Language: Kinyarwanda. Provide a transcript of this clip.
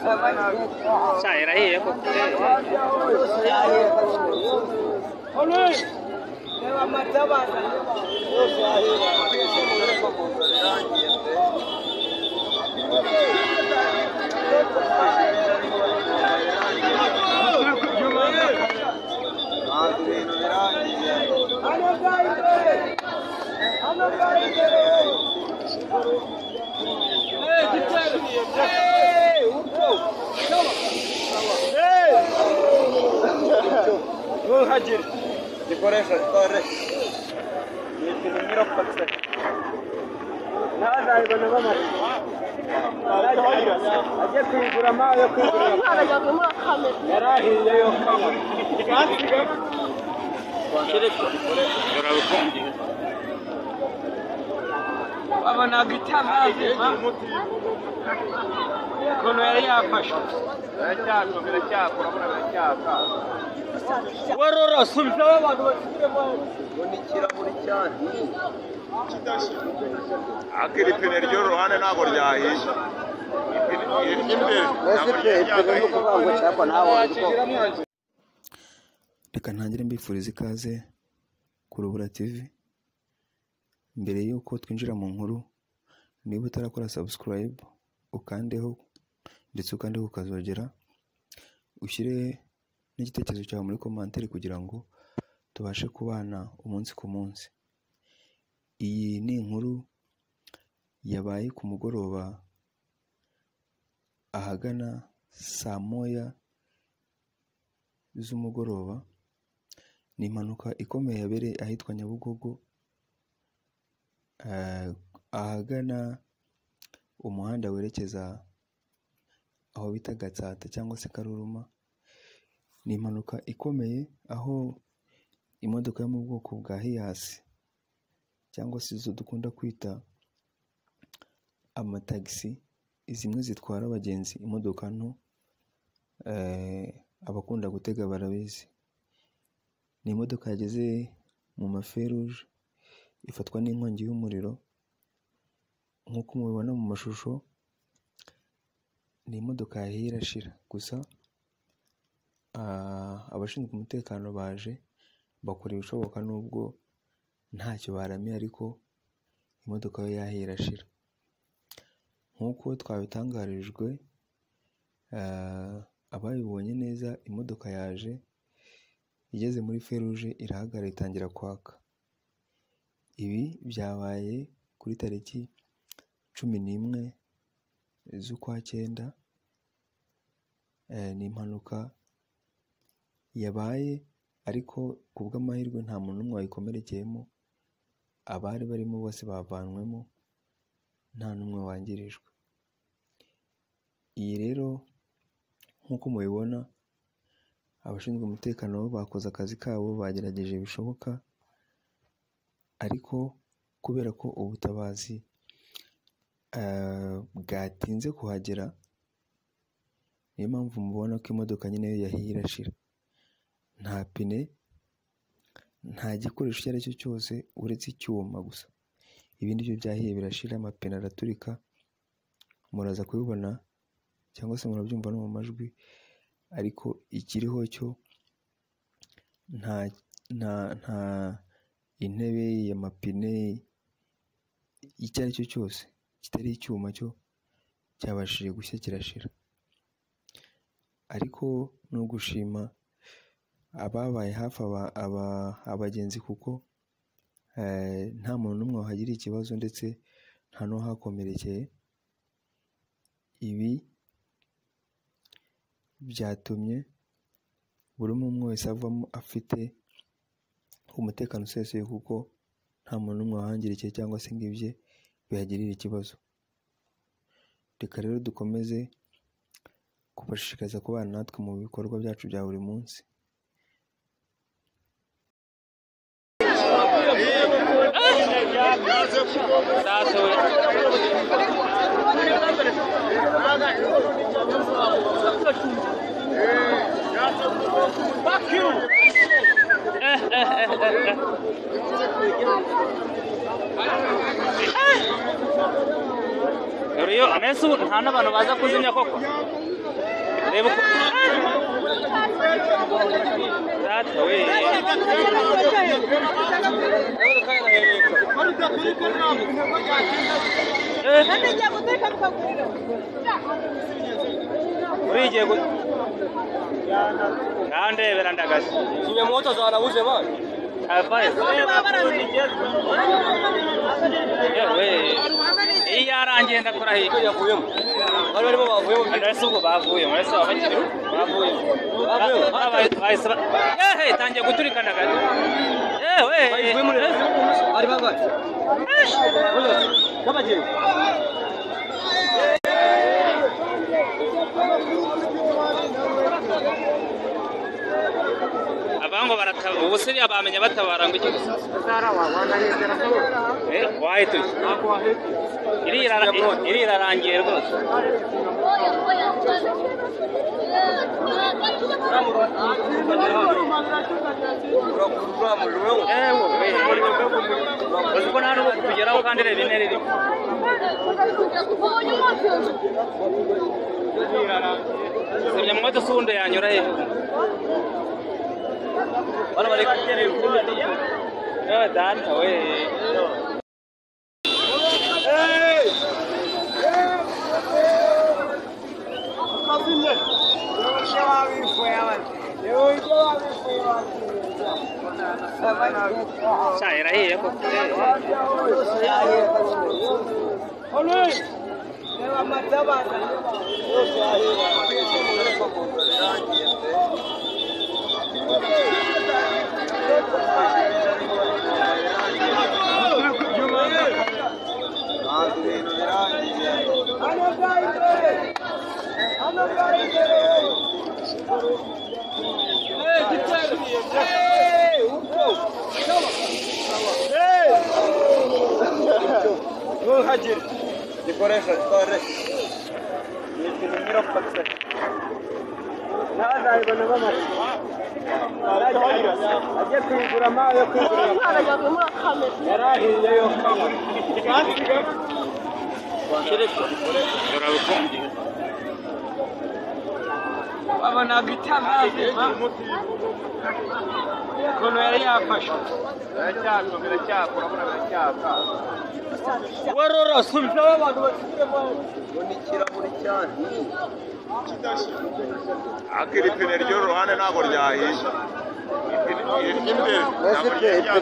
Saya rahi ya kok. Hajir, di Korea Selatan. Ini filmnya apa sih? Nah, ada yang mana? Aja kurang mahal, kurang. Ada yang mana kamera? Era ini yang kamera. Aba nagitama kono yari yafashe biracyakora biracyaka warora subira abantu bakiremo bonikira muri cyane akiri pene ryo ruhande ntago ryahisha Reka ntangire mbifuriza ikaze ku Rubura TV. Mbere yuko twinjira mu nkuru, niba utarakora subscribe ukandeho ndetse ukandeho ukazogera, ushyire n'igitekerezo cyawe muri commentaire kugira ngo tubashe kubana umunsi ku munsi. Iyi ni inkuru yabaye ku mugoroba ahagana saa moya z'umugoroba. Ni impanuka ikomeye yabereye ahitwa Nyabugogo, ahagana umuhanda werekeza aho bita Gatsata cyangwa se Karuruma. Ni impanuka ikomeye aho imodoka yo mu bwoko bwa Hiace cyangwa se izo dukunda kwita amatagisi, zimwe zitwara abagenzi, imodoka nto, abakunda gutega barabizi. Ni imodoka yageze mu maferuje ifatwa n'inkongi y'umuriro. Nk'uko mubibona mu mashusho, ni imodoka yahiye irashira. Gusa abashinzwe umutekano baje bakora ibishoboka nubwo ntacyo baramiye, ariko imodoka yo yahiye irashira. Nk'uko twabitangarijwe, abayibonye neza, imodoka yaje igeze muri feruje irahagarara itangira kwaka. Ibi byabaye kuri tariki 11 z'ukwa 9. Ni impanuka yabaye, ariko ku bw'amahirwe nta muntu n'umwe wayikomerekeyemo. Abari barimo bose bavanwemo, nta n'umwe wangirijwe. Iyi rero nk'uko mubibona, abashinzwe umutekano bo bakoze akazi kabo, bagerageje bishoboka, ariko kubera ko ubutabazi bwatinze kuhagera, niyo mpamvu mubona ko imodoka nyine yo yahiye irashira. Nta pine, nta gikoresho icyo ari cyo cyose uretse icyuma gusa. Ibindi byo byahiye birashira, amapine araturika. Muraza kubibona cyangwa se murabyumva no mu majwi, ariko ikiriho cyo nta intebe y'amapine, icyo ari cyo cyose kitari icyuma cyo cyabashije gushya kirashira. Ariko no gushima ababaye hafi abagenzi, kuko nta muntu n'umwe wahagiriye ikibazo ndetse nta n'uhakomerekeye. Ibi byatumye buri umwe wese avamo afite umutekano usesuye, kuko nta muntu n'umwe wahangirikiye cyangwa se ngo ibye bihagirire ikibazo. Reka rero dukomeze kubashishikariza kubana natwe mu bikorwa byacu bya buri munsi. Yo amesu nta n'abantu baza kuzimya koko. reba uko data we urigiye ndebera ndagaze Kinyamoto zanabuze bana. Iyi yarangiye ndakora hiko Yavuyemo. Bari barimo bavuyemo. ndetse ubwo bavuyemo ndetse abakiri bavuyemo yehe tangiye guturika ndagaze yewe Ari bangahe? Kabagiye. abango barataba ubu siriya bamenya batabara ngo iki gusa wahituye iri irarangiye rwose uzi ko nta n'ubu kutugeraho kandi reba intera irimo zimya mwoto si ubundi yanyura hejuru Bana bari kugera kuri radio. yewe data we irahiye koko Decoration, torre. Ini mirip paksa. Nada, ibu nama mas. Aja kugura mayo kugura. Era hiya yo kama. Baba na bitamazi. Kono yari yafashe. Biracyakora biracyaka. Warora sumva abantu bashyizemo bonikira muri cyane akiri ipine ry'uruhande ntabwo ryahisha ipine imbere ntabwo ryahisha